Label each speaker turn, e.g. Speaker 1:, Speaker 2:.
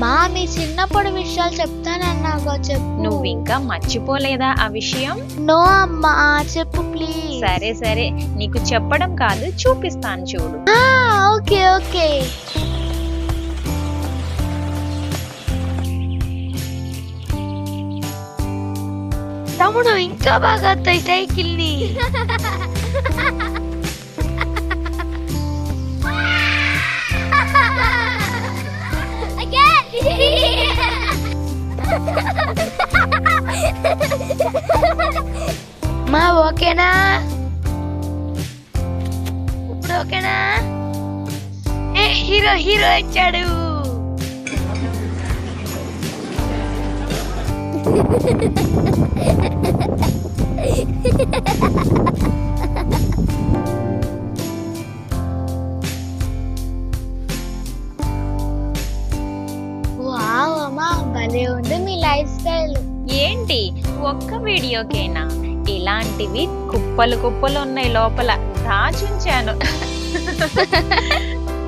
Speaker 1: అమ్మా నీ చిన్నప్పుడు విషయాలు చెప్తానన్నాగా చెప్పు.
Speaker 2: నువ్వు ఇంకా మర్చిపోలేదా ఆ విషయం?
Speaker 1: నో అమ్మా చెప్పు ప్లీజ్.
Speaker 2: సరే సరే, నీకు చెప్పడం కాదు చూపిస్తాను చూడు.
Speaker 1: Okay okay. తమ్ముడు ఇంకా బాగా వస్తాయి సైకిల్ ని. మా ఓకేనా ఇప్పుడు? ఓకేనా? హీరో హీరో వచ్చాడు. వావ్ అమ్మా భలే ఉంది మీ లైఫ్ స్టైల్.
Speaker 2: ఏంటి ఒక్క వీడియోకేనా? ఇలాంటివి కుప్పలు కుప్పలు ఉన్నాయి లోపల, దాచుంచాను.